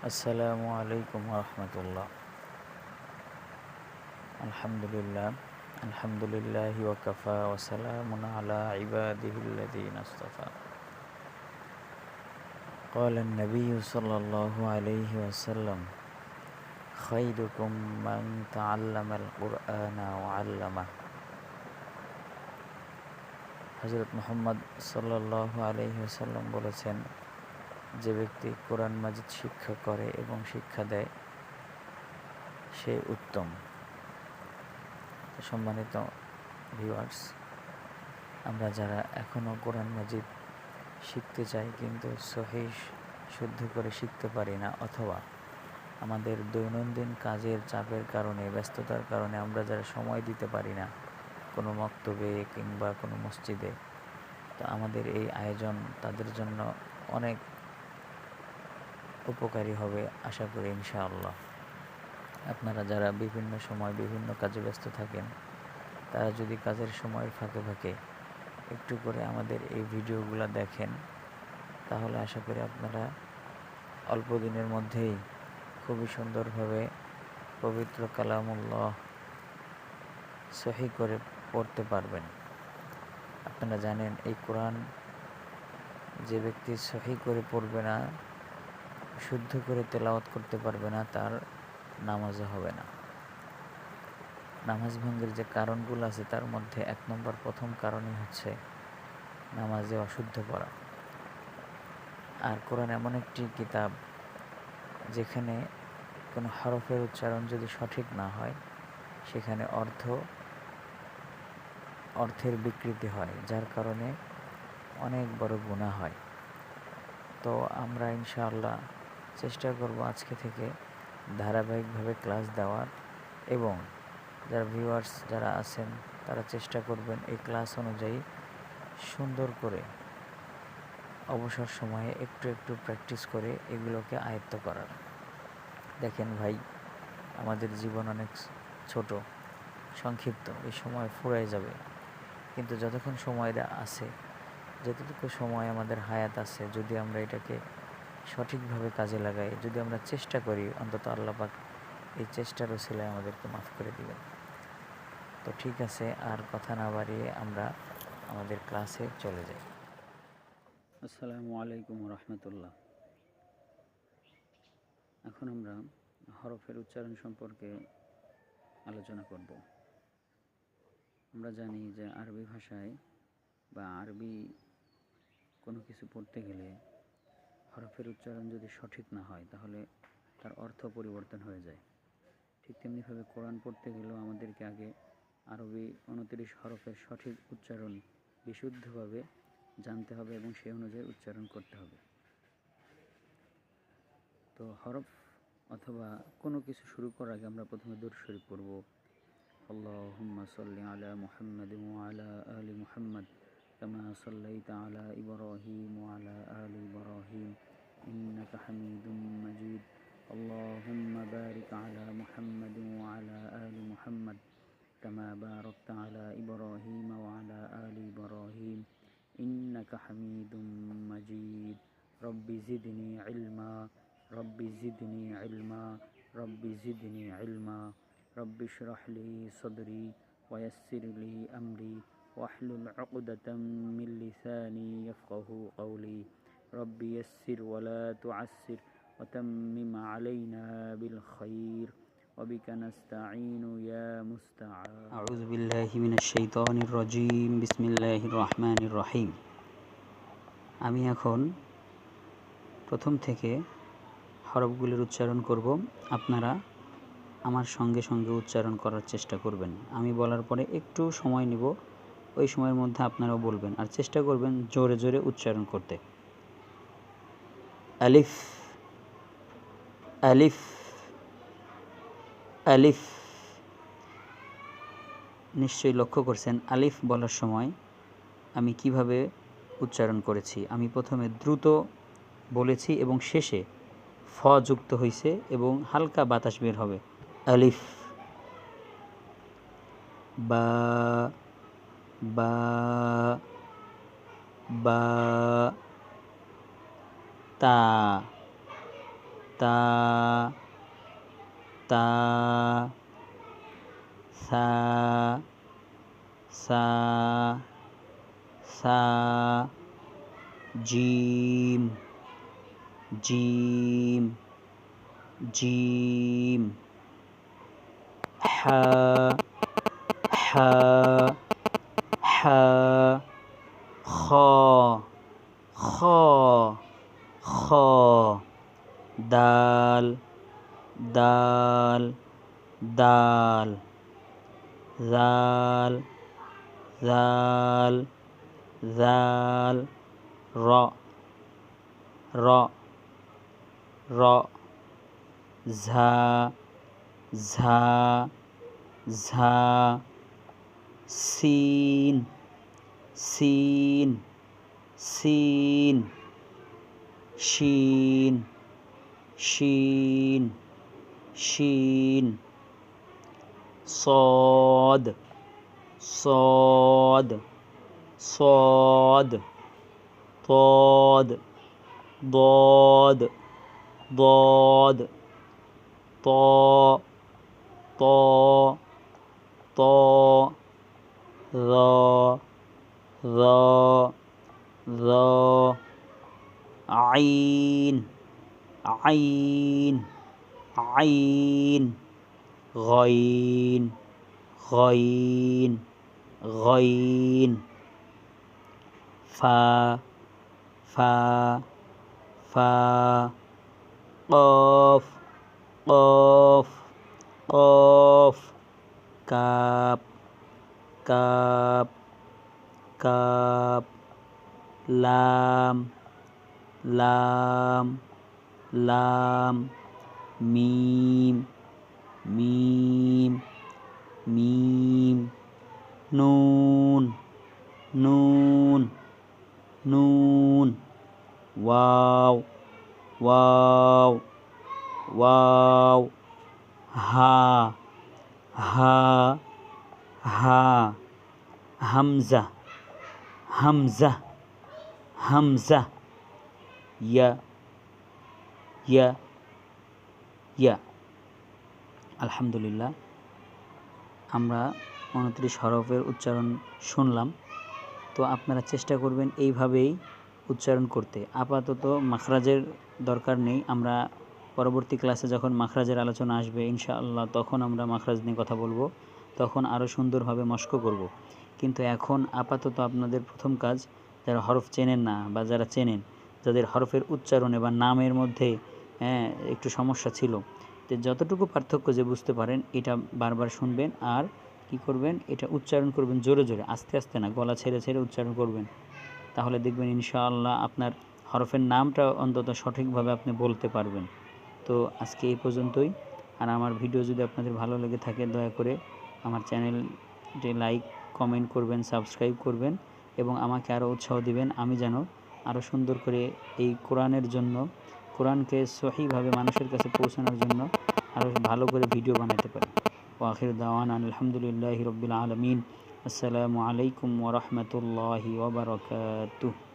আসসালামু আলাইকুম রহমতুল্লাহ। আলহামদুলিল্লাহ আলহামদুলিল্লাহি ওয়াকাফা ওয়াসালামুন আলা ইবাদিহিল্লাযীনা ইসতাফা। ক্বালা আন-নাবিয়্যু সাল্লাল্লাহু আলাইহি ওয়াসাল্লাম খায়রুকুম মান তাআল্লামাল কুরআনা ওয়া 'আল্লামাহু। হযরত মুহাম্মদ সাল্লাল্লাহু আলাইহি ওয়াসাল্লাম বলেছেন, যে ব্যক্তি কোরআন মাজিদ শিক্ষা করে এবং শিক্ষা দেয় সে উত্তম। সম্মানিত ভিউয়ার্স, আমরা যারা এখনও কোরআন মাজিদ শিখতে চাই কিন্তু সহিহ শুদ্ধ করে শিখতে পারি না, অথবা আমাদের দৈনন্দিন কাজের চাপের কারণে, ব্যস্ততার কারণে আমরা যারা সময় দিতে পারি না কোনো মক্তবে কিংবা কোনো মসজিদে, তো আমাদের এই আয়োজন তাদের জন্য অনেক উপকারী হবে আশা করি ইনশাআল্লাহ। আপনারা যারা বিভিন্ন সময় বিভিন্ন কাজে ব্যস্ত থাকেন, তারা যদি কাজের সময়ের ফাঁকে ফাঁকে একটু করে আমাদের এই ভিডিওগুলো দেখেন, তাহলে আশা করি আপনারা অল্প দিনের মধ্যেই খুবই সুন্দরভাবে পবিত্র কালামুল্লাহ সহিহ করে পড়তে পারবেন। আপনারা জানেন, এই কোরআন যে ব্যক্তি সহিহ করে পড়বে না, শুদ্ধ করে তেলাওয়াত করতে পারবে না, তার নামাজও হবে না। নামাজ ভঙ্গের যে কারণগুলো আছে তার মধ্যে 1 নম্বর প্রথম কারণই হচ্ছে নামাজে অশুদ্ধ পড়া। আর কোরআন এমন একটি কিতাব যেখানে কোনো হরফের উচ্চারণ যদি সঠিক না হয়, সেখানে অর্থের বিকৃতি হয়, যার কারণে অনেক বড় গুনাহ হয়। তো আমরা ইনশাআল্লাহ চেষ্টা করব আজকে থেকে ধারাবাহিকভাবে ক্লাস দেওয়ার, এবং যারা ভিউয়ার্স যারা আছেন তারা চেষ্টা করবেন এই ক্লাস অনুযায়ী সুন্দর করে অবসর সময়ে একটু একটু প্র্যাকটিস করে এগুলোকে আয়ত্ত করার। দেখেন ভাই, আমাদের জীবন অনেক ছোট, সংক্ষিপ্ত, এই সময় ফুরায় যাবে, কিন্তু যতক্ষণ সময়টা আছে, যতটুকু সময় আমাদের হায়াত আছে, যদি আমরা এটাকে সঠিকভাবে কাজে লাগাই, যদি আমরা চেষ্টা করি, অন্তত আল্লাহ পাক এই চেষ্টার ওসিলায় আমাদেরকে মাফ করে দিবেন। তো ঠিক আছে, আর কথা না বাড়িয়ে আমরা আমাদের ক্লাসে চলে যাই। আসসালামু আলাইকুম রহমতুল্লাহ। এখন আমরা হরফের উচ্চারণ সম্পর্কে আলোচনা করব। আমরা জানি যে আরবি ভাষায় বা আরবি কোনো কিছু পড়তে গেলে হরফের উচ্চারণ যদি সঠিক না হয়, তাহলে তার অর্থ পরিবর্তন হয়ে যায়। ঠিক তেমনিভাবে কোরআন পড়তে গেলেও আমাদেরকে আগে আরবি 29 হরফের সঠিক উচ্চারণ বিশুদ্ধভাবে জানতে হবে এবং সেই অনুযায়ী উচ্চারণ করতে হবে। তো হরফ অথবা কোনো কিছু শুরু করার আগে আমরা প্রথমে দুরূদ শরীফ পড়ব। আল্লাহুম্মা সাল্লি আলা মুহাম্মাদিন ওয়া আলা আলি মুহাম্মাদ কামা সাল্লাইতা আলা ইব্রাহিম ওয়া আলা আলি ইব্রাহিম ইন্নাকা হামিদুম মাজিদ। আল্লাহুম্মা বারিক আলা মুহাম্মাদিন ওয়া আলা আলি মুহাম্মাদ কামা বারাকতা আলা ইব্রাহিম ওয়া আলা আলি ইব্রাহিম ইন্নাকা হামিদুম মাজিদ। রব্বি জিদনি ইলমা রব্বি জিদনি ইলমা রব্বি জিদনি ইলমা রব্বি ইশরাহ লি সাদরি ওয়া ইয়াসসির লি আমরি ওয়াহলুল উকদাতাম মিন লিসানি ইয়াফকাহু কওলি রব্বি ইয়াসসির ওয়া লা তুআসসির ওয়া তাম্মিম আলাইনা বিল খাইর ওয়া বিকা নাস্তাঈনু ইয়া মুস্তাআন। আউযু বিল্লাহি মিনাশ শাইতানির রাজীম। বিসমিল্লাহির রহমানির রহিম। আমি এখন প্রথম থেকে হরফগুলির উচ্চারণ করব। আপনারা আমার সঙ্গে সঙ্গে উচ্চারণ করার চেষ্টা করবেন। আমি বলার পরে একটু সময় নিব, ওই সময়ের মধ্যে আপনারাও বলবেন, আর চেষ্টা করবেন জোরে জোরে উচ্চারণ করতে। আলিফ আলিফ আলিফ। নিশ্চয়ই লক্ষ্য করছেন আলিফ বলার সময় আমি কিভাবে উচ্চারণ করেছি। আমি প্রথমে দ্রুত বলেছি এবং শেষে ফ যুক্ত হয়েছে এবং হালকা বাতাস বের হবে। আলিফ বা বা বা তা তা তা সা সা সা জিম জিম জিম হা হা হা খ খ খ দাল দাল দাল জাল জাল জাল র র র ঝা ঝা ঝা সিন সিন সিন শিন শিন শিন صاد صاد صاد ضاد ضاد ضاد طاء طاء طاء ظا ظا ظا عين عين عين غين غين غين فا فا فا قاف قاف قاف كاف كاف كاف لام لام لام ميم ميم ميم نون نون نون واو واو واو ها ها ها همزة همزة همزة يا يا يا আলহামদুলিল্লাহ আমরা 29 হরফের উচ্চারণ শুনলাম। তো আপনারা চেষ্টা করবেন এইভাবেই উচ্চারণ করতে। আপাতত মাখরাজের দরকার নেই, আমরা পরবর্তী ক্লাসে যখন মাখরাজের আলোচনা আসবে ইনশাআল্লাহ তখন আমরা মাখরাজ নিয়ে কথা বলবো, তখন আরও সুন্দরভাবে মস্ক করব। কিন্তু এখন আপাতত আপনাদের প্রথম কাজ, যারা হরফ চেনেন না বা যারা চেনেন, যাদের হরফের উচ্চারণে বা নামের মধ্যে একটু সমস্যা ছিল, তো যতটুকু পার্থক্য যে বুঝতে পারেন এটা বারবার শুনবেন আর কি করবেন, এটা উচ্চারণ করবেন জোরে জোরে, আস্তে আস্তে না, গলা ছেড়ে ছেড়ে উচ্চারণ করবেন। তাহলে দেখবেন ইনশাআল্লাহ আপনার হরফের নামটা অন্তত সঠিকভাবে আপনি বলতে পারবেন। তো আজকে এই পর্যন্তই। আর আমার ভিডিও যদি আপনাদের ভালো লেগে থাকে দয়া করে আমার চ্যানেলটি লাইক কমেন্ট করবেন, সাবস্ক্রাইব করবেন এবং আমাকে আরও উৎসাহ দিবেন, আমি যেন আরও সুন্দর করে এই কোরআনের জন্য, কোরআনকে সহিভাবে মানুষের কাছে পৌঁছানোর জন্য আরও ভালো করে ভিডিও বানাতে পারি। ওয়া আখিরু দাওয়ানা আলহামদুলিল্লাহি রাব্বিল আলামিন। আসসালামু আলাইকুম ওয়া রাহমাতুল্লাহি ওয়া বারাকাতুহু।